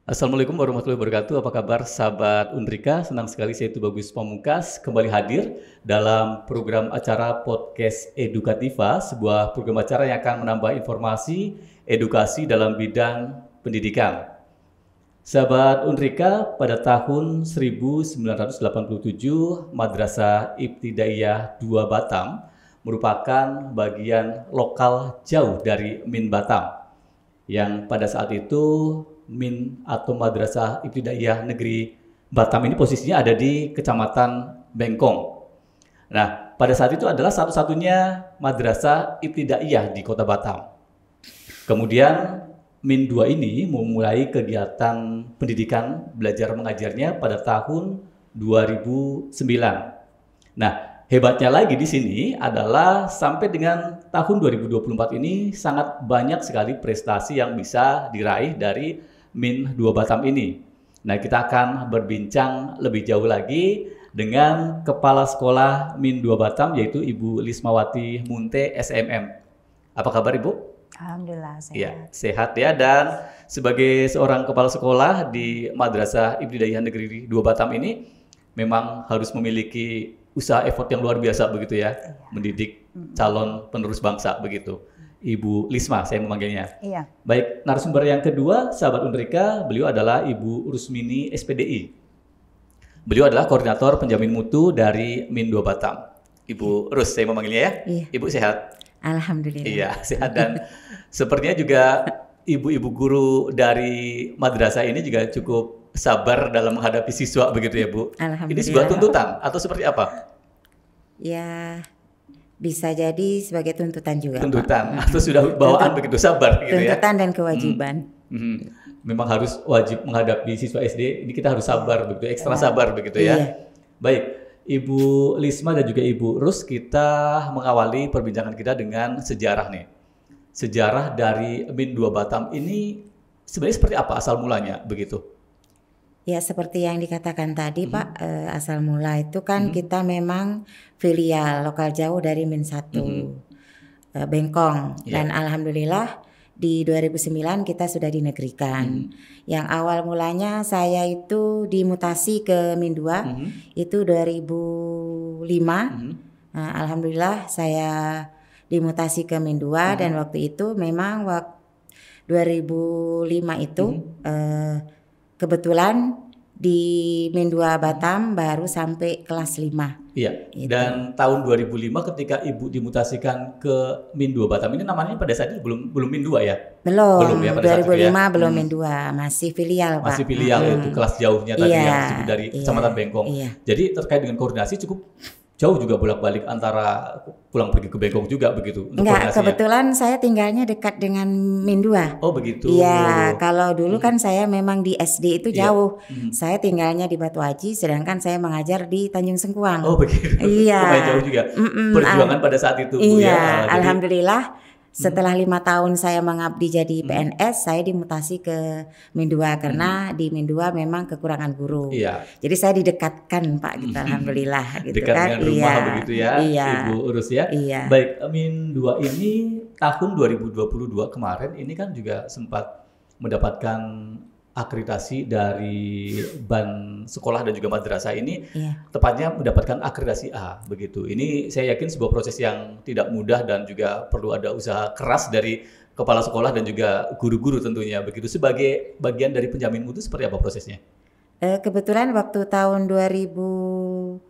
Assalamualaikum warahmatullahi wabarakatuh. Apa kabar sahabat Undrika? Senang sekali saya Bagus Pamungkas kembali hadir dalam program acara Podcast Edukativa, sebuah program acara yang akan menambah informasi edukasi dalam bidang pendidikan. Sahabat Undrika, pada tahun 1987 Madrasah Ibtidaiyah 2 Batam merupakan bagian lokal jauh dari Min Batam, yang pada saat itu Min atau Madrasah Ibtidaiyah Negeri Batam ini posisinya ada di Kecamatan Bengkong. Nah, pada saat itu adalah satu-satunya Madrasah Ibtidaiyah di Kota Batam. Kemudian Min 2 ini memulai kegiatan pendidikan belajar mengajarnya pada tahun 2009. Nah, hebatnya lagi di sini adalah sampai dengan tahun 2024 ini sangat banyak sekali prestasi yang bisa diraih dari Min 2 Batam ini. Nah, kita akan berbincang lebih jauh lagi dengan Kepala Sekolah Min 2 Batam, yaitu Ibu Lismawati Munte SMM. Apa kabar Ibu? Alhamdulillah sehat. Ya, sehat ya. Dan sebagai seorang kepala sekolah di Madrasah Ibtidaiyah Negeri 2 Batam ini memang harus memiliki usaha effort yang luar biasa begitu ya, mendidik calon penerus bangsa begitu. Ibu Lisma, saya memanggilnya. Iya. Baik, narasumber yang kedua, sahabat Undrika, beliau adalah Ibu Rusmini SPDI. Beliau adalah koordinator penjamin mutu dari Min 2 Batam. Ibu Rus, saya memanggilnya ya. Iya. Ibu sehat? Alhamdulillah. Iya, sehat. Dan sepertinya juga ibu-ibu guru dari madrasah ini juga cukup sabar dalam menghadapi siswa begitu ya Bu? Alhamdulillah. Ini sebuah tuntutan atau seperti apa? Ya, bisa jadi sebagai tuntutan juga. Tuntutan atau sudah bawaan begitu sabar gitu ya? Tuntutan dan kewajiban. Memang harus wajib menghadapi siswa SD, ini kita harus sabar begitu, ekstra sabar begitu ya? Iya. Baik, Ibu Lisma dan juga Ibu Rus, kita mengawali perbincangan kita dengan sejarah nih. Sejarah dari Min 2 Batam ini sebenarnya seperti apa asal mulanya begitu? Ya, seperti yang dikatakan tadi Pak, asal mula itu kan kita memang filial lokal jauh dari Min 1 Bengkong. Dan alhamdulillah di 2009 kita sudah dinegerikan. Yang awal mulanya saya itu dimutasi ke Min 2 itu 2005. Nah, alhamdulillah saya dimutasi ke Min 2 dan waktu itu memang 2005 itu kebetulan di Min 2 Batam baru sampai kelas 5. Iya. Gitu. Dan tahun 2005 ketika Ibu dimutasikan ke Min 2 Batam ini namanya pada saat itu belum Min 2 ya? Belum ya pada 2005 saat itu ya? belum Min 2, masih filial Pak. Masih filial itu kelas jauhnya tadi Iya, yang disebut dari Kecamatan Bengkong. Iya. Jadi terkait dengan koordinasi cukup jauh juga bolak-balik antara pulang pergi ke Bengkong juga begitu untuk Enggak, koordinasinya. kebetulan saya tinggalnya dekat dengan Min 2. Oh begitu. Iya, kalau dulu kan saya memang di SD itu Iya. jauh. Saya tinggalnya di Batu Aji, sedangkan saya mengajar di Tanjung Sengkuang. Oh begitu. Iya. Lumayan jauh juga. Perjuangan pada saat itu Bu Iya, ya. Jadi, alhamdulillah setelah 5 tahun saya mengabdi jadi PNS, saya dimutasi ke Min 2 karena di Min 2 memang kekurangan guru. Iya. Jadi saya didekatkan Pak gitu, alhamdulillah gitu Dekat kan. dengan rumah Iya. begitu ya, Iya. Ibu Urus ya. Iya. Baik, Min 2 ini tahun 2022 kemarin ini kan juga sempat mendapatkan akreditasi dari ban sekolah dan juga madrasah ini, Iya. tepatnya mendapatkan akreditasi A begitu. Ini saya yakin sebuah proses yang tidak mudah dan juga perlu ada usaha keras dari kepala sekolah dan juga guru-guru tentunya begitu. Sebagai bagian dari penjamin mutu seperti apa prosesnya? Kebetulan waktu tahun 2023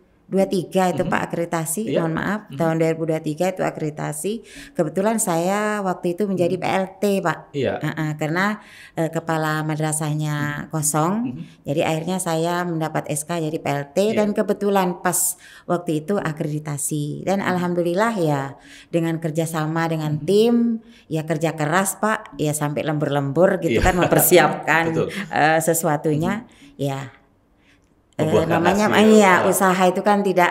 itu Pak akreditasi, Iya. mohon maaf, tahun 2023 itu akreditasi. Kebetulan saya waktu itu menjadi PLT Pak. Iya. Karena kepala madrasahnya kosong, jadi akhirnya saya mendapat SK jadi PLT dan kebetulan pas waktu itu akreditasi. Dan alhamdulillah ya dengan kerjasama dengan tim, ya kerja keras Pak, ya sampai lembur-lembur gitu kan mempersiapkan Betul. sesuatunya, ya Membuahkan namanya hasil. usaha itu kan tidak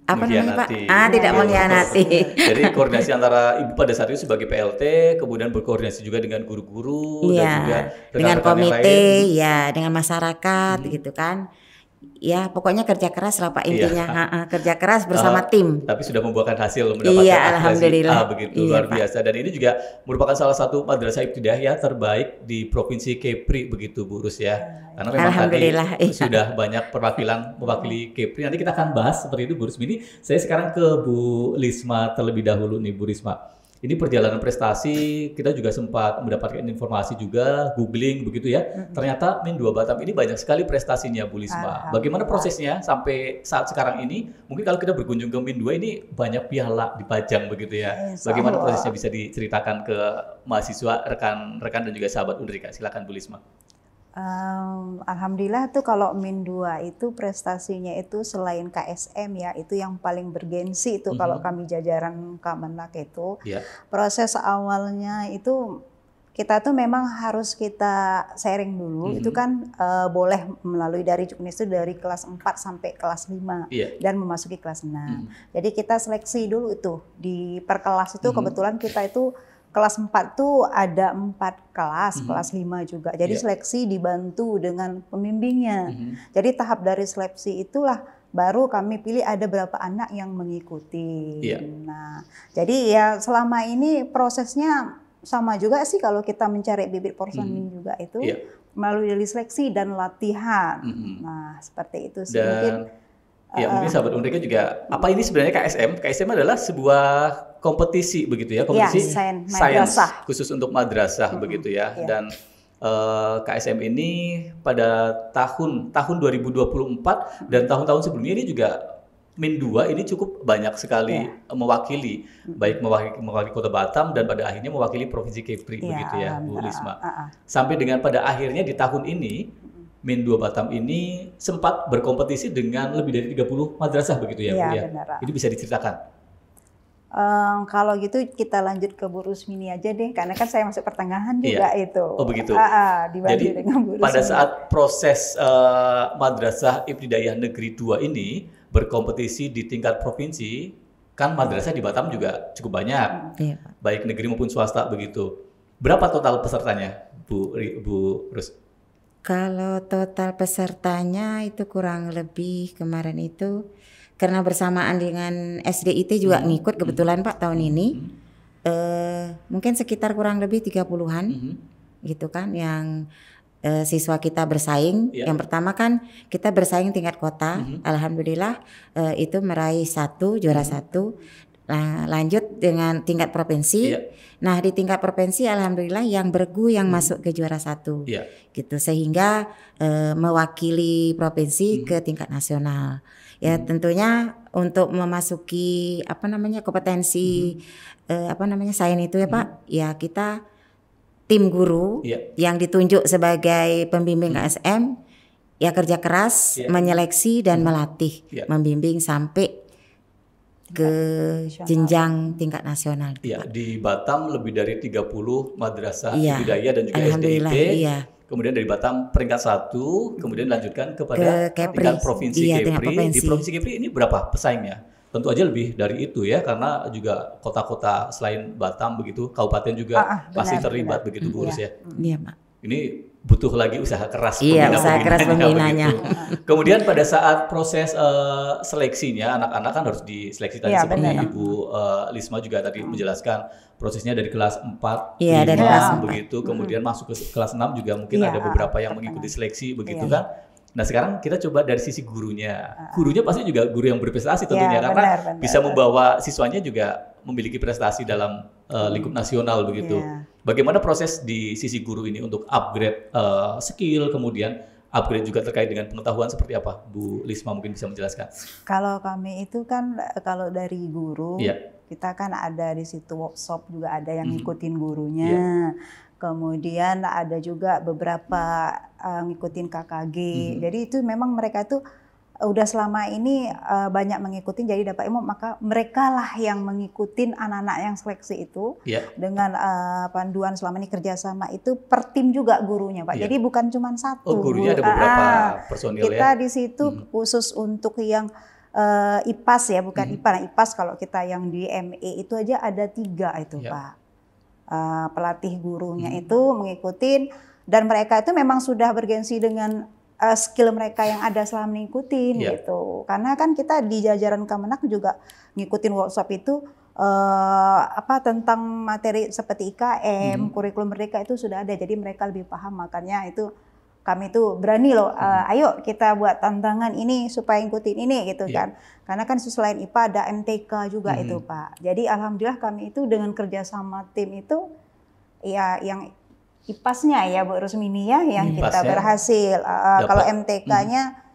apa namanya Pak? Mengkhianati. Tidak mengkhianati. Jadi koordinasi antara Ibu pada saat itu sebagai PLT, kemudian berkoordinasi juga dengan guru-guru dan juga Iya, dengan rekan-rekan yang komite, lain. ya dengan masyarakat gitu kan. Ya pokoknya kerja keras lah Pak intinya. Iya. Kerja keras bersama tim. Tapi sudah membuahkan hasil, mendapatkan Iya, akreditasi alhamdulillah. A begitu, Iya, luar Pak. biasa. Dan ini juga merupakan salah satu madrasah ibtidaiyah terbaik di Provinsi Kepri begitu Bu Rus ya. Karena memang tadi Alhamdulillah, iya. sudah banyak perwakilan mewakili Kepri. Nanti kita akan bahas seperti itu Bu Rus. Ini saya sekarang ke Bu Lisma terlebih dahulu nih Bu Risma. Ini perjalanan prestasi, kita juga sempat mendapatkan informasi juga, googling begitu ya. Ternyata Min 2 Batam ini banyak sekali prestasinya Bu Lisma. Bagaimana prosesnya sampai saat sekarang ini? Mungkin kalau kita berkunjung ke Min 2 ini banyak piala dipajang begitu ya. Bagaimana prosesnya bisa diceritakan ke mahasiswa, rekan-rekan dan juga sahabat Undrika? Silakan Bu Lisma. Alhamdulillah tuh kalau Min 2 itu prestasinya itu selain KSM ya, itu yang paling bergensi itu kalau kami jajaran Kemenag itu. Proses awalnya itu kita tuh memang harus kita sharing dulu, itu kan boleh melalui dari Juknis itu dari kelas 4 sampai kelas 5 dan memasuki kelas 6. Jadi kita seleksi dulu itu di per kelas itu kebetulan kita itu kelas 4 tuh ada 4 kelas, kelas 5 juga. Jadi seleksi dibantu dengan pembimbingnya. Jadi tahap dari seleksi itulah baru kami pilih ada berapa anak yang mengikuti. Nah, jadi ya selama ini prosesnya sama juga sih kalau kita mencari bibit personil juga itu melalui dari seleksi dan latihan. Nah, seperti itu sih mungkin. Ya mungkin sahabat Undrika juga, apa ini sebenarnya KSM? KSM adalah sebuah kompetisi begitu ya, kompetisi sains khusus untuk madrasah begitu ya. Dan KSM ini pada tahun 2024 dan tahun-tahun sebelumnya ini juga Min 2 ini cukup banyak sekali mewakili, baik mewakili Kota Batam dan pada akhirnya mewakili Provinsi Kepri begitu ya Bu Lisma. Sampai dengan pada akhirnya di tahun ini Min 2 Batam ini sempat berkompetisi dengan lebih dari 30 madrasah begitu ya Bu ya. Ini bisa diceritakan? Kalau gitu kita lanjut ke Bu Rusmini aja deh, karena kan saya masuk pertengahan juga itu. Oh begitu. Jadi dengan Bu Rusmini. Pada saat proses Madrasah Ibtidaiyah Negeri 2 ini berkompetisi di tingkat provinsi, kan madrasah di Batam juga cukup banyak, baik negeri maupun swasta begitu. Berapa total pesertanya Bu Rus? Kalau total pesertanya itu kurang lebih kemarin itu karena bersamaan dengan SDIT juga ngikut kebetulan Pak tahun ini mungkin sekitar kurang lebih 30-an gitu kan yang siswa kita bersaing. Yang pertama kan kita bersaing tingkat kota, alhamdulillah itu meraih juara 1. Nah, lanjut dengan tingkat provinsi. Nah, di tingkat provinsi alhamdulillah yang bergu yang masuk ke juara 1. Gitu sehingga mewakili provinsi ke tingkat nasional. Ya, tentunya untuk memasuki kompetensi sains itu ya Pak, ya kita tim guru yang ditunjuk sebagai pembimbing KSM ya kerja keras menyeleksi dan melatih, membimbing sampai ke jenjang tingkat nasional. Di Batam lebih dari 30 madrasah ibtidaiyah dan juga SDIT. Kemudian dari Batam peringkat 1, kemudian lanjutkan kepada tingkat provinsi Kepri. Di provinsi Kepri ini berapa pesaingnya? Tentu aja lebih dari itu ya, karena juga kota-kota selain Batam begitu, kabupaten juga pasti terlibat begitu Bu Rus ya. Iya Pak. Ini butuh lagi usaha keras pembinanya. Kemudian pada saat proses seleksinya anak-anak kan harus diseleksi tadi seperti Ibu Lisma juga tadi menjelaskan prosesnya dari kelas 4, 5 begitu, kemudian masuk ke kelas 6 juga mungkin ada beberapa yang mengikuti seleksi begitu kan. Nah sekarang kita coba dari sisi gurunya. Gurunya pasti juga guru yang berprestasi tentunya karena bisa membawa siswanya juga memiliki prestasi dalam lingkup nasional begitu. Bagaimana proses di sisi guru ini untuk upgrade skill, kemudian upgrade juga terkait dengan pengetahuan seperti apa? Bu Lisma mungkin bisa menjelaskan. Kalau kami itu kan kalau dari guru, kita kan ada di situ workshop juga ada yang ngikutin gurunya. Kemudian ada juga beberapa ngikutin KKG. Jadi itu memang mereka itu udah selama ini banyak mengikuti, jadi dapat ilmu, maka mereka lah yang mengikutin anak-anak yang seleksi itu dengan panduan selama ini kerjasama itu per tim juga gurunya Pak. Jadi bukan cuma satu. Oh gurunya ada beberapa personil kita di situ khusus untuk yang IPAS ya, bukan IPA. Nah, IPAS kalau kita yang di ME itu aja ada 3 itu Pak. Pelatih gurunya itu mengikutin, dan mereka itu memang sudah bergensi dengan skill mereka yang ada selama ngikutin gitu. Karena kan kita di jajaran Kemenak juga ngikutin workshop itu tentang materi seperti IKM, kurikulum merdeka itu sudah ada, jadi mereka lebih paham. Makanya itu kami tuh berani loh, ayo kita buat tantangan ini supaya ngikutin ini gitu kan. Karena kan selain IPA ada MTK juga itu Pak. Jadi alhamdulillah kami itu dengan kerjasama tim itu ya yang IPAS-nya ya Bu Rusmini ya yang kita berhasil. Kalau MTK-nya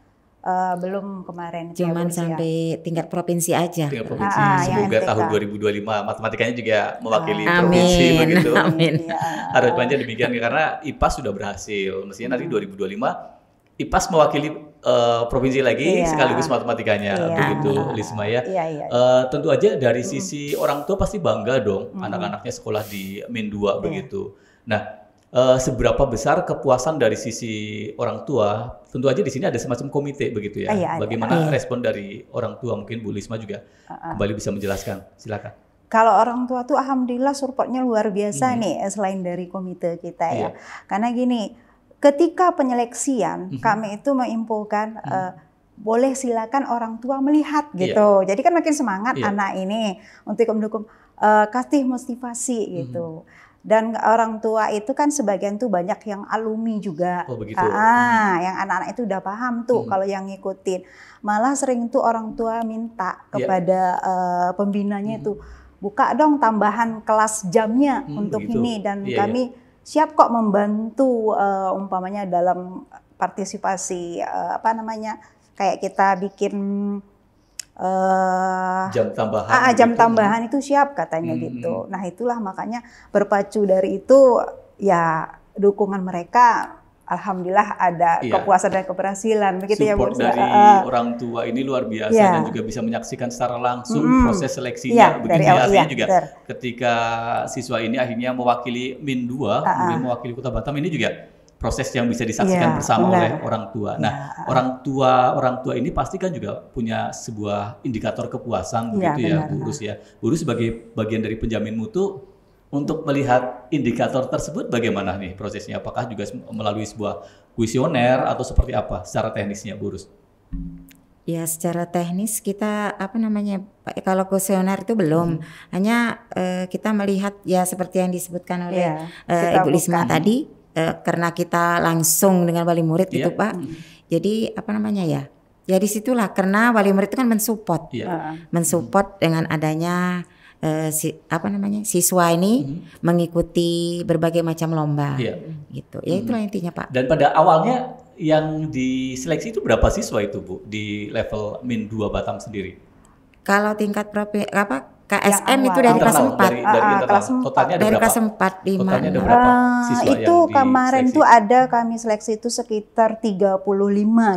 belum kemarin. Cuman sampai tingkat provinsi aja. Tingkat provinsi. Semoga tahun 2025 matematikanya juga mewakili provinsi begitu. Amin. Harapannya demikian karena IPAS sudah berhasil. Mestinya nanti 2025 IPAS mewakili provinsi lagi sekaligus matematikanya begitu Lisma ya. Tentu aja dari sisi orang tua pasti bangga dong anak-anaknya sekolah di Min 2 begitu. Nah, seberapa besar kepuasan dari sisi orang tua? Tentu aja di sini ada semacam komite begitu ya. Bagaimana respon dari orang tua? Mungkin Bu Lisma juga kembali bisa menjelaskan. Silakan. Kalau orang tua tuh alhamdulillah supportnya luar biasa nih selain dari komite kita ya. Karena gini, ketika penyeleksian kami itu menginfokan boleh silakan orang tua melihat gitu. Jadi kan makin semangat anak ini untuk mendukung, kasih motivasi gitu. Dan orang tua itu kan sebagian tuh banyak yang alumni juga. Oh begitu. Yang anak-anak itu udah paham tuh kalau yang ngikutin. Malah sering tuh orang tua minta kepada pembinanya itu, buka dong tambahan kelas jamnya untuk ini. Dan kami siap kok membantu umpamanya dalam partisipasi kayak kita bikin jam tambahan itu siap katanya gitu. Nah itulah makanya berpacu dari itu ya dukungan mereka alhamdulillah ada kepuasan dan keberhasilan begitu ya Bu. Support dari orang tua ini luar biasa dan juga bisa menyaksikan secara langsung proses seleksinya begini artinya juga ketika siswa ini akhirnya mewakili Min 2 kemudian mewakili Kota Batam ini juga proses yang bisa disaksikan bersama oleh orang tua. Nah, orang tua ini pasti kan juga punya sebuah indikator kepuasan begitu ya, Bu Rus ya. Bu Rus sebagai bagian dari penjamin mutu untuk melihat indikator tersebut bagaimana nih prosesnya? Apakah juga melalui sebuah kuesioner atau seperti apa secara teknisnya, Bu Rus? Ya, secara teknis kita kalau kuesioner itu belum. Hanya kita melihat ya seperti yang disebutkan oleh Ibu Lisma tadi. Karena kita langsung dengan wali murid gitu Pak, jadi ya disitulah karena wali murid itu kan mensupport dengan adanya siswa ini mengikuti berbagai macam lomba gitu, ya itulah intinya Pak. Dan pada awalnya yang diseleksi itu berapa siswa itu Bu di level Min 2 Batam sendiri? Kalau tingkat KSM itu dari kelas 4. Totalnya ada dari berapa? Kelas 4, 5. Totalnya ada berapa siswa itu yang kemarin tuh ada kami seleksi itu sekitar 35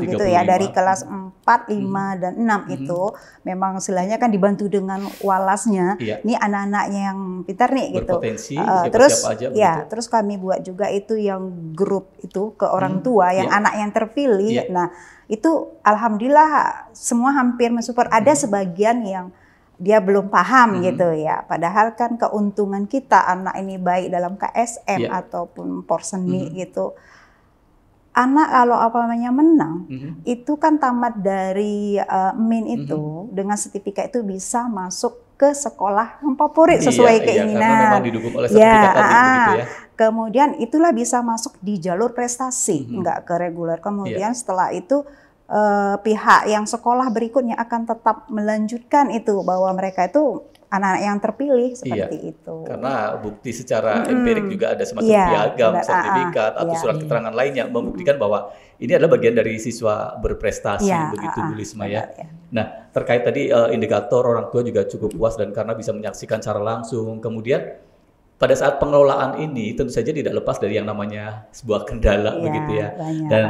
gitu ya. Dari kelas 4, 5, dan 6 itu. Memang istilahnya kan dibantu dengan walasnya. Ini anak-anaknya yang pintar nih gitu. Berpotensi, terus kami buat juga itu yang grup itu ke orang tua, yang anak yang terpilih. Nah itu alhamdulillah semua hampir mensupport. Ada sebagian yang dia belum paham gitu ya. Padahal kan keuntungan kita anak ini baik dalam KSM ataupun porseni gitu. Anak kalau menang itu kan tamat dari Min itu dengan sertifikat itu bisa masuk ke sekolah yang favorit sesuai keinginan. Karena memang didukung oleh sertifikat tadi begitu ya. Kemudian itulah bisa masuk di jalur prestasi, enggak ke reguler. Kemudian setelah itu pihak yang sekolah berikutnya akan tetap melanjutkan itu bahwa mereka itu anak-anak yang terpilih seperti itu. Karena bukti secara empirik juga ada semacam piagam, sertifikat atau surat keterangan lainnya membuktikan bahwa ini adalah bagian dari siswa berprestasi begitu Bu Lisma ya. Nah, terkait tadi indikator orang tua juga cukup puas dan karena bisa menyaksikan secara langsung. Kemudian pada saat pengelolaan ini tentu saja tidak lepas dari yang namanya sebuah kendala begitu ya. Dan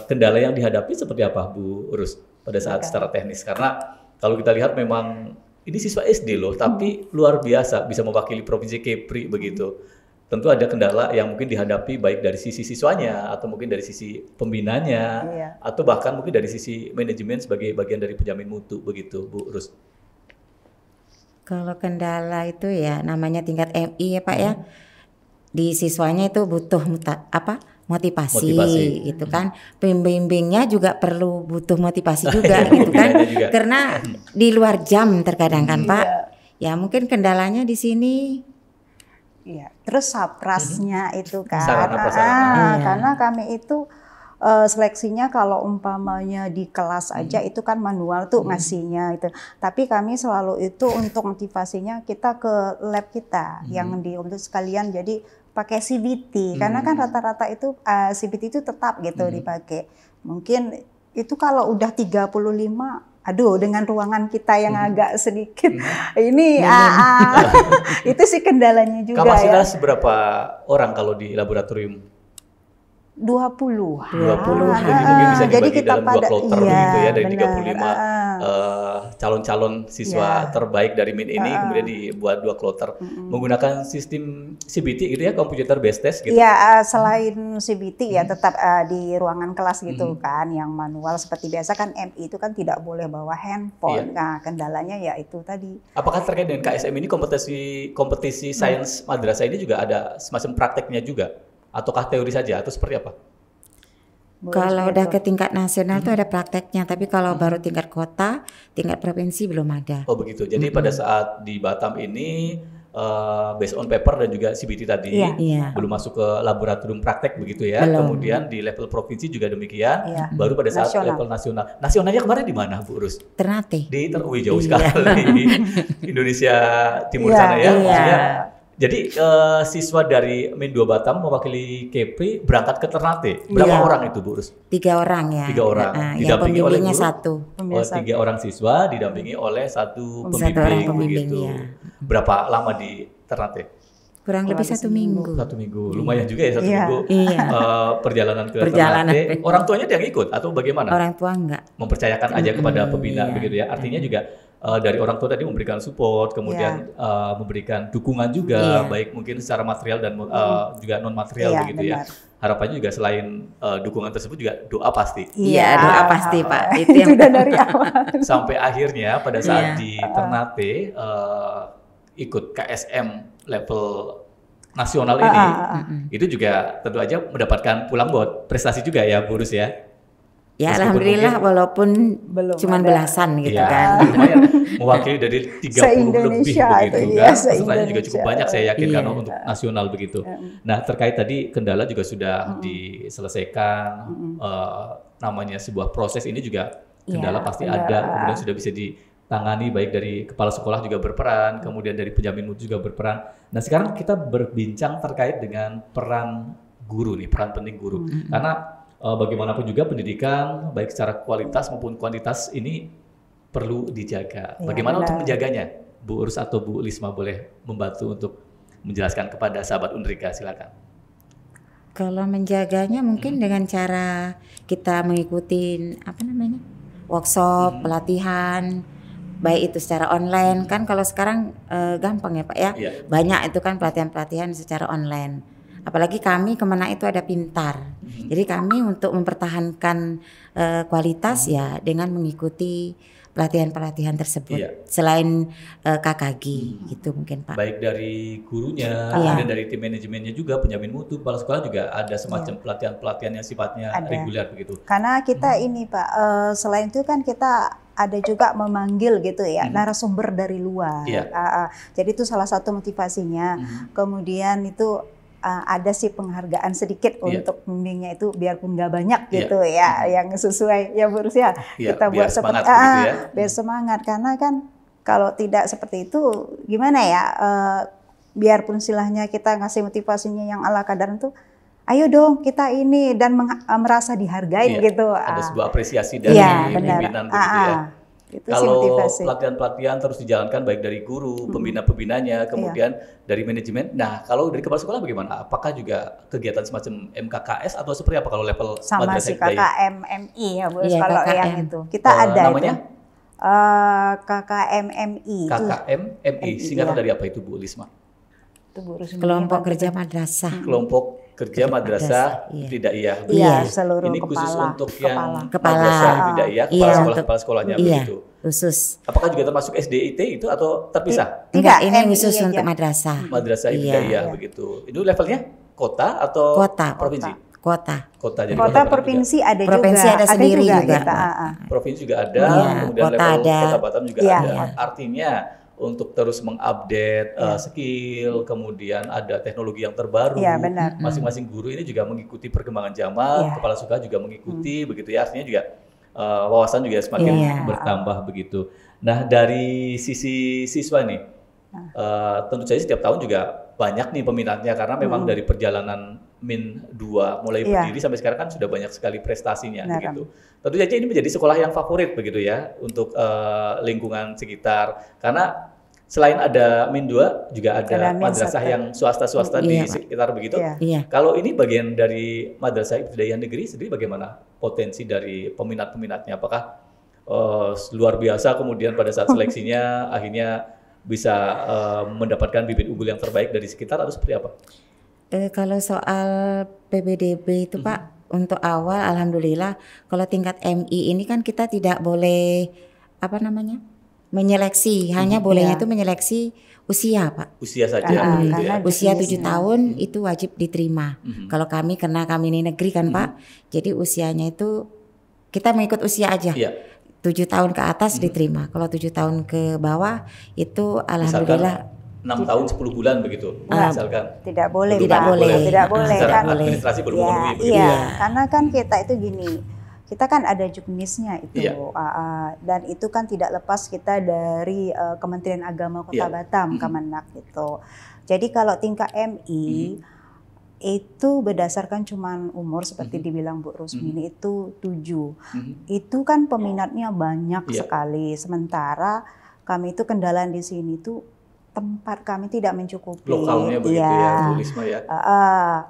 kendala yang dihadapi seperti apa Bu Rus pada saat secara teknis? Karena kalau kita lihat memang ini siswa SD loh, tapi luar biasa bisa mewakili Provinsi Kepri begitu. Tentu ada kendala yang mungkin dihadapi baik dari sisi siswanya atau mungkin dari sisi pembinanya atau bahkan mungkin dari sisi manajemen sebagai bagian dari penjamin mutu begitu Bu Rus. Kalau kendala itu ya namanya tingkat MI ya Pak ya. Di siswanya itu butuh motivasi gitu kan. Pembimbingnya juga butuh motivasi juga gitu kan. Karena di luar jam terkadang kan Pak. Ya mungkin kendalanya di sini. Iya, terus saprasnya itu kan. Karena kami itu seleksinya kalau umpamanya di kelas aja itu kan manual tuh ngasihnya itu. Tapi kami selalu itu untuk motivasinya kita ke lab kita yang untuk sekalian jadi pakai CBT karena kan rata-rata itu CBT itu tetap gitu dipakai. Mungkin itu kalau udah 35 aduh dengan ruangan kita yang agak sedikit ini itu sih kendalanya juga. Kapasitas berapa orang kalau di laboratorium? 20. Jadi mungkin bisa dibagi dalam 2 kloter gitu ya dari 35 calon-calon siswa terbaik dari MIN ini kemudian dibuat 2 kloter menggunakan sistem CBT gitu ya, computer based test gitu. Iya, selain CBT ya tetap di ruangan kelas gitu kan yang manual seperti biasa kan MI itu kan tidak boleh bawa handphone. Nah, kendalanya ya itu tadi. Apakah terkait dengan KSM ini kompetisi sains madrasah ini juga ada semacam prakteknya juga? Ataukah teori saja atau seperti apa? Kalau udah ke tingkat nasional tuh ada prakteknya, tapi kalau baru tingkat kota, tingkat provinsi belum ada. Oh begitu. Jadi pada saat di Batam ini based on paper dan juga CBT tadi belum masuk ke laboratorium praktek begitu ya. Belum. Kemudian di level provinsi juga demikian. Baru pada saat level nasional. Nasionalnya kemarin di mana Bu Urus? Ternate. Jauh sekali di Indonesia Timur sana ya. Maksudnya, jadi siswa dari MIN 2 Batam mewakili KP berangkat ke Ternate. Berapa orang itu Bu Urus? 3 orang ya. 3 orang. Yang pembimbingnya 1. 3 orang siswa didampingi oleh 1 pembimbing begitu. Berapa lama di Ternate? Kurang lebih 1 minggu. 1 minggu. Lumayan juga ya 1 minggu. Perjalanan ke Ternate. Orang tuanya yang ikut atau bagaimana? Orang tua enggak. Mempercayakan aja kepada pembina begitu ya. Artinya juga dari orang tua tadi memberikan support, kemudian memberikan dukungan juga, baik mungkin secara material dan juga non material begitu ya. Harapannya juga selain dukungan tersebut juga doa pasti. Iya, doa pasti Pak. Itu yang sudah dari awal. Sampai akhirnya pada saat di Ternate ikut KSM level nasional ini, itu juga tentu aja mendapatkan pulang buat prestasi juga ya Bu Urus ya. Ya alhamdulillah walaupun cuma belasan gitu kan. Lumayan mewakili dari 30 lebih begitu kan. Pesertanya juga cukup banyak saya yakin karena untuk nasional begitu. Nah terkait tadi kendala juga sudah diselesaikan. Namanya sebuah proses ini juga kendala pasti ada. Kemudian sudah bisa ditangani baik dari kepala sekolah juga berperan. Kemudian dari penjamin mutu juga berperan. Nah sekarang kita berbincang terkait dengan peran guru nih. Peran penting guru. Karena bagaimanapun juga pendidikan baik secara kualitas maupun kuantitas ini perlu dijaga. Bagaimana untuk menjaganya? Bu Urus atau Bu Lisma boleh membantu untuk menjelaskan kepada sahabat Undrika, silakan. Kalau menjaganya mungkin dengan cara kita mengikuti workshop, pelatihan, baik itu secara online kan kalau sekarang gampang ya Pak ya. Banyak itu kan pelatihan-pelatihan secara online. Apalagi kami Kemenak itu ada Pintar. Jadi kami untuk mempertahankan kualitas ya dengan mengikuti pelatihan-pelatihan tersebut. Selain KKG gitu mungkin Pak. Baik dari gurunya, kemudian dari tim manajemennya juga, penjamin mutu, kepala sekolah juga ada semacam pelatihan-pelatihan yang sifatnya reguler begitu. Karena kita ini Pak, selain itu kan kita ada juga memanggil gitu ya narasumber dari luar. Jadi itu salah satu motivasinya. Kemudian itu ada sih penghargaan sedikit untuk pembimbingnya itu biarpun nggak banyak gitu ya yang sesuai ya Bu Urus ya kita buat seperti biar semangat karena kan kalau tidak seperti itu gimana ya biarpun silahnya kita ngasih motivasinya yang ala kadar itu ayo dong kita ini dan merasa dihargai gitu. Ada sebuah apresiasi dari pimpinan begitu ya. Itu kalau pelatihan-pelatihan terus dijalankan baik dari guru, pembina-pembinanya, kemudian dari manajemen. Nah, kalau dari kepala sekolah bagaimana? Apakah juga kegiatan semacam MKKS atau seperti apa kalau level sama si KKMMI ya Bu, kalau yang itu. Kita ada namanya? KKMMI. KKMMI, singkatan dari apa itu Bu Lisma? Itu Bu Urus. Kelompok Kerja Madrasah. Kelompok Kerja Madrasah Ibtidaiyah. Seluruh ini khusus untuk yang kepala Madrasah Ibtidaiyah, kepala sekolahnya begitu. Khusus. Apakah juga termasuk SDIT itu atau terpisah? Enggak, ini khusus untuk madrasah. Madrasah Ibtidaiyah begitu. Itu levelnya kota atau provinsi? Kota, jadi kota provinsi juga. Provinsi ada sendiri juga. Kita. Provinsi juga ada, kemudian kota level ada. Kota Batam juga ada. Artinya untuk terus mengupdate skill, kemudian ada teknologi yang terbaru. Masing-masing guru ini juga mengikuti perkembangan zaman, kepala suka juga mengikuti, begitu ya. Artinya juga wawasan juga semakin bertambah begitu. Nah, dari sisi siswa nih, tentu saja setiap tahun juga banyak nih peminatnya karena memang dari perjalanan Min 2 mulai berdiri sampai sekarang kan sudah banyak sekali prestasinya begitu. Tentu saja ini menjadi sekolah yang favorit begitu ya untuk lingkungan sekitar karena selain ada Min 2 juga ada madrasah yang swasta di sekitar begitu. Kalau ini bagian dari Madrasah Ibtidaiyah Negeri sendiri bagaimana potensi dari peminat-peminatnya? Apakah luar biasa kemudian pada saat seleksinya akhirnya bisa mendapatkan bibit unggul yang terbaik dari sekitar atau seperti apa? Kalau soal PBDB itu Pak, untuk awal alhamdulillah kalau tingkat MI ini kan kita tidak boleh menyeleksi, hanya bolehnya itu menyeleksi usia Pak. Usia saja begitu ya. Usia 7 tahun itu wajib diterima. Kalau kami karena kami ini negeri kan Pak, jadi usianya itu kita mengikut usia aja. 7 tahun ke atas diterima. Kalau 7 tahun ke bawah itu alhamdulillah 6 tahun 10 bulan begitu, misalkan. Tidak boleh. Secara kan administrasi belum memenuhi begitu. Karena kan kita itu gini, kita kan ada juknisnya itu, dan itu kan tidak lepas kita dari Kementerian Agama Kota Batam, Kemenak gitu. Jadi kalau tingkat MI itu berdasarkan cuman umur seperti dibilang Bu Rusmini itu 7. Itu kan peminatnya banyak sekali. Sementara kami itu kendala di sini tuh tempat kami tidak mencukupi. Lokalnya begitu ya, Bu Lisma ya.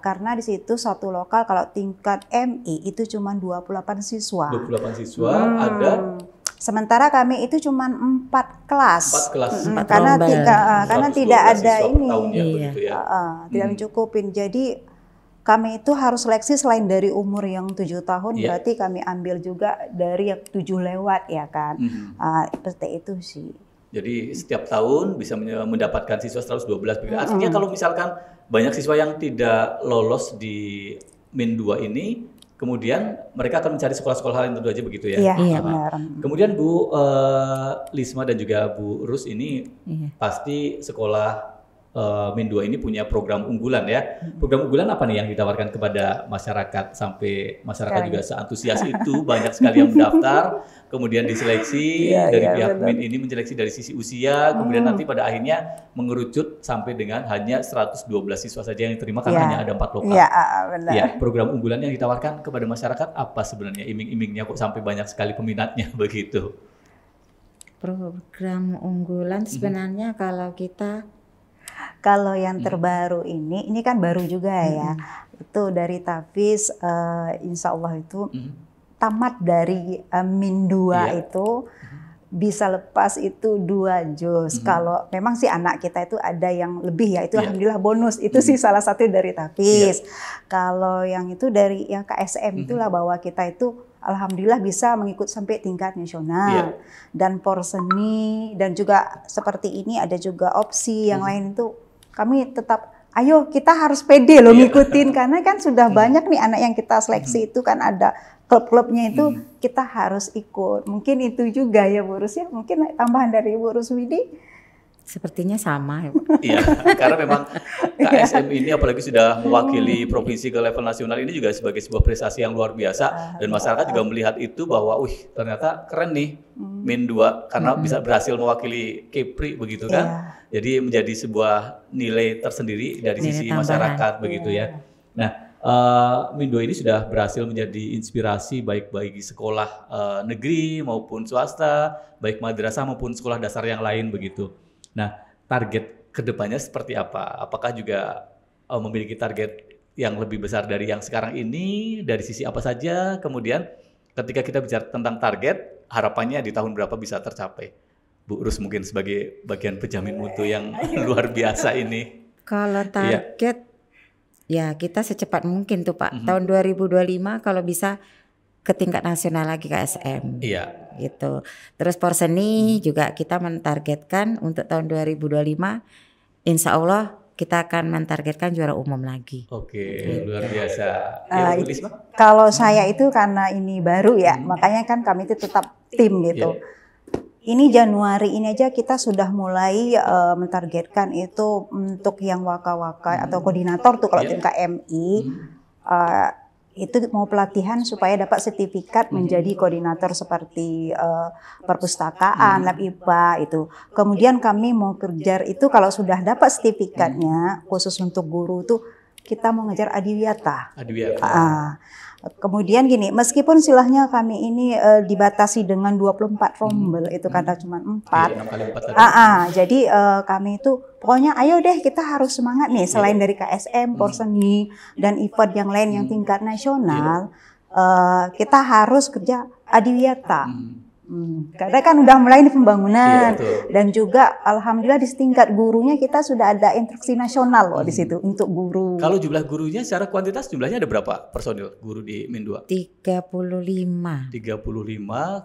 Karena di situ satu lokal kalau tingkat MI itu cuma 28 siswa. 28 siswa ada. Sementara kami itu cuma 4 kelas. 4 kelas. Karena tidak ada ini. Tidak mencukupin. Jadi kami itu harus seleksi selain dari umur yang 7 tahun, berarti kami ambil juga dari yang 7 lewat ya kan. Seperti itu sih. Jadi setiap tahun bisa mendapatkan siswa 112. Artinya kalau misalkan banyak siswa yang tidak lolos di Min 2 ini, kemudian mereka akan mencari sekolah-sekolah lain tentu aja begitu ya. Iya benar. Kemudian Bu Lisma dan juga Bu Rus ini pasti sekolah Min 2 ini punya program unggulan ya. Program unggulan apa nih yang ditawarkan kepada masyarakat sampai masyarakat juga seantusias itu banyak sekali yang mendaftar, kemudian diseleksi dari pihak Min ini menyeleksi dari sisi usia, kemudian nanti pada akhirnya mengerucut sampai dengan hanya 112 siswa saja yang diterima karena hanya ada 4 lokal. Benar. Ya, program unggulan yang ditawarkan kepada masyarakat apa sebenarnya iming-imingnya kok sampai banyak sekali peminatnya begitu? Program unggulan sebenarnya kalau yang terbaru ini kan baru juga ya. Itu dari Tafiz, insya Allah itu tamat dari Min 2 itu bisa lepas itu 2 juz. Kalau memang sih anak kita itu ada yang lebih ya, itu alhamdulillah bonus. Itu sih salah satu dari Tafiz. Kalau yang itu dari yang KSM itulah bahwa kita itu alhamdulillah bisa mengikut sampai tingkat nasional. Dan porseni dan juga seperti ini ada juga opsi yang lain itu kami tetap ayo kita harus pede loh ngikutin karena kan sudah banyak nih anak yang kita seleksi itu kan ada klub-klubnya itu kita harus ikut. Mungkin itu juga ya Bu Rus ya. Mungkin tambahan dari Bu Rusmini. Sepertinya sama ya. Iya, karena memang KSM ini apalagi sudah mewakili provinsi ke level nasional ini juga sebagai sebuah prestasi yang luar biasa dan masyarakat juga melihat itu bahwa ternyata keren nih Min 2 karena bisa berhasil mewakili Kepri begitu kan. Jadi menjadi sebuah nilai tersendiri dari sisi masyarakat begitu ya. Nah, Min 2 ini sudah berhasil menjadi inspirasi baik bagi sekolah negeri maupun swasta, baik madrasah maupun sekolah dasar yang lain begitu. Nah, target kedepannya seperti apa? Apakah juga memiliki target yang lebih besar dari yang sekarang ini? Dari sisi apa saja? Kemudian ketika kita bicara tentang target, harapannya di tahun berapa bisa tercapai? Bu Rus mungkin sebagai bagian penjamin mutu yang luar biasa ini. Kalau target, ya kita secepat mungkin tuh Pak. Tahun 2025 kalau bisa ke tingkat nasional lagi KSM. Iya. Gitu. Terus porseni juga kita mentargetkan untuk tahun 2025 insya Allah kita akan mentargetkan juara umum lagi. Oke, luar biasa. Ya, Bu Lisma? Kalau saya itu karena ini baru ya, makanya kan kami itu tetap tim gitu. Ini Januari ini aja kita sudah mulai mentargetkan itu untuk yang waka-waka atau koordinator tuh kalau tim KMI. Itu mau pelatihan supaya dapat sertifikat menjadi koordinator seperti perpustakaan, lab IPA itu. Kemudian kami mau kerja itu kalau sudah dapat sertifikatnya khusus untuk guru tuh kita mau ngejar adiwiyata. Kemudian gini, meskipun silahnya kami ini dibatasi dengan 24 rombel itu kata cuma 4. Jadi kami itu pokoknya ayo deh kita harus semangat nih selain dari KSM, Porseni dan event yang lain yang tingkat nasional, kita harus kerja adiwiyata. Karena kan udah mulai nih pembangunan dan juga alhamdulillah di tingkat gurunya kita sudah ada instruksi nasional loh di situ untuk guru. Kalau jumlah gurunya secara kuantitas jumlahnya ada berapa personil guru di Min 2? 35. 35,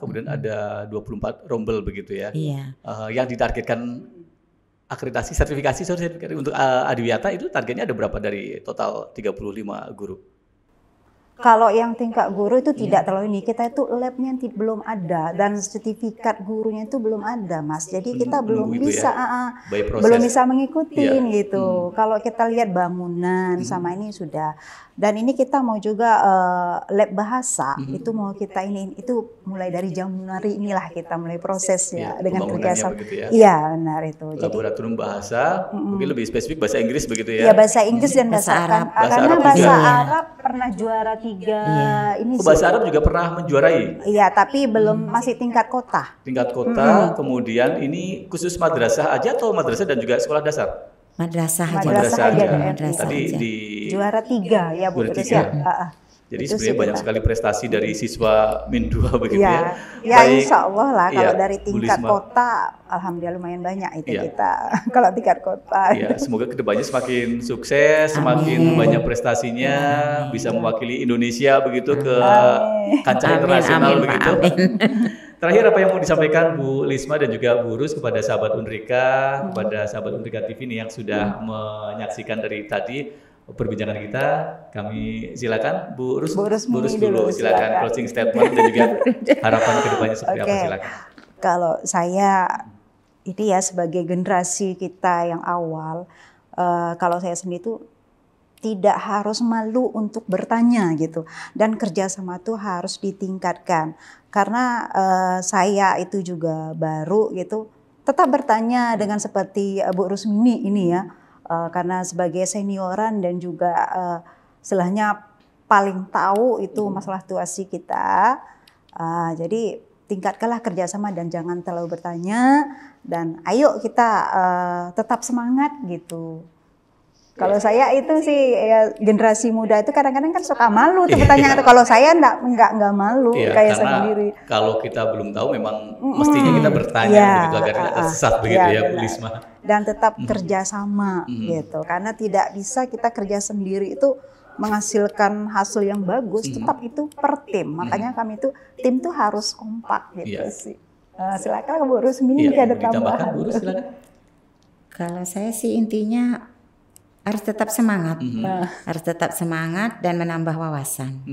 kemudian ada 24 rombel begitu ya. Iya. Yang ditargetkan akreditasi sertifikasi untuk adiwiyata itu targetnya ada berapa dari total 35 guru? Kalau yang tingkat guru itu tidak terlalu ini, kita itu labnya belum ada dan sertifikat gurunya itu belum ada, Mas. Jadi kita belum bisa, belum bisa mengikuti gitu. Kalau kita lihat bangunan sama ini sudah. Dan ini kita mau juga lab bahasa itu mau kita ini itu mulai dari Januari inilah kita mulai prosesnya dengan kerjasama. Iya benar itu. Laboratorium bahasa mungkin lebih spesifik bahasa Inggris begitu ya? Iya bahasa Inggris dan bahasa Arab. Karena bahasa Arab pernah juara 3 ini. Bahasa Arab juga pernah menjuarai? Iya tapi belum masih tingkat kota. Tingkat kota, kemudian ini khusus madrasah aja atau madrasah dan juga sekolah dasar? Madrasah aja. Tadi di juara 3 ya Bu Terus ya. Jadi sebenarnya banyak sekali prestasi dari siswa Min 2 begitu ya. Ya insya Allah lah kalau dari tingkat kota alhamdulillah lumayan banyak itu kita kalau tingkat kota. Ya, semoga kedepannya semakin sukses, semakin banyak prestasinya, bisa mewakili Indonesia begitu ke kancah internasional begitu. Terakhir apa yang mau disampaikan Bu Lisma dan juga Bu Rus kepada sahabat Unrika, kepada sahabat Unrika TV ini yang sudah menyaksikan dari tadi perbincangan kita, kami silakan Bu Rus dulu silakan closing statement dan juga harapan kedepannya seperti apa silakan. Kalau saya ini ya sebagai generasi kita yang awal, kalau saya sendiri itu tidak harus malu untuk bertanya gitu dan kerjasama itu harus ditingkatkan karena saya itu juga baru gitu tetap bertanya dengan seperti Bu Rusmini ini ya karena sebagai senioran dan juga istilahnya paling tahu itu masalah situasi kita jadi tingkatkanlah kerjasama dan jangan terlalu bertanya dan ayo kita tetap semangat gitu. Kalau saya itu sih ya, generasi muda itu kadang-kadang kan suka malu tuh bertanya kalau saya enggak malu kayak sendiri. Kalau kita belum tahu memang mestinya kita bertanya begitu agar tidak tersesat begitu ya Bu Lisma. Dan tetap kerjasama gitu karena tidak bisa kita kerja sendiri itu menghasilkan hasil yang bagus tetap itu per tim. Makanya kami itu tim tuh harus kompak gitu sih. Silakan Bu Rusmini ada tambahan. Bu Rus, silakan. Kalau saya sih intinya harus tetap semangat, harus tetap semangat dan menambah wawasan.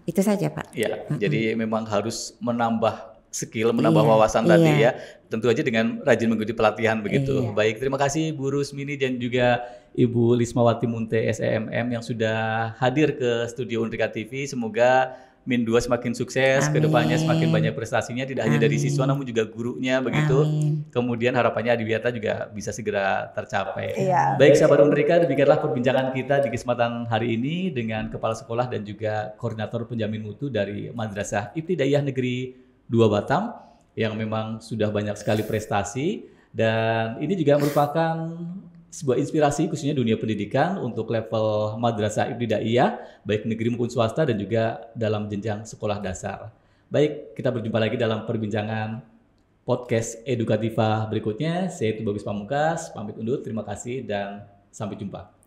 Itu saja Pak. Ya, jadi memang harus menambah skill, menambah wawasan tadi ya. Tentu aja dengan rajin mengikuti pelatihan begitu. Baik, terima kasih Bu Rusmini dan juga Ibu Lismawati Munte SEMM yang sudah hadir ke studio Unrika TV. Semoga Min 2 semakin sukses, kedepannya semakin banyak prestasinya, tidak hanya dari siswa namun juga gurunya begitu. Kemudian harapannya adiwiyata juga bisa segera tercapai. Baik sahabat Unrika, demikianlah perbincangan kita di kesempatan hari ini dengan Kepala Sekolah dan juga Koordinator Penjamin Mutu dari Madrasah Ibtidaiyah Negeri 2 Batam yang memang sudah banyak sekali prestasi dan ini juga merupakan sebuah inspirasi khususnya dunia pendidikan untuk level madrasah ibtidaiyah baik negeri maupun swasta dan juga dalam jenjang sekolah dasar. Baik, kita berjumpa lagi dalam perbincangan podcast edukativa berikutnya. Saya Tubagus Pamungkas, pamit undur, terima kasih dan sampai jumpa.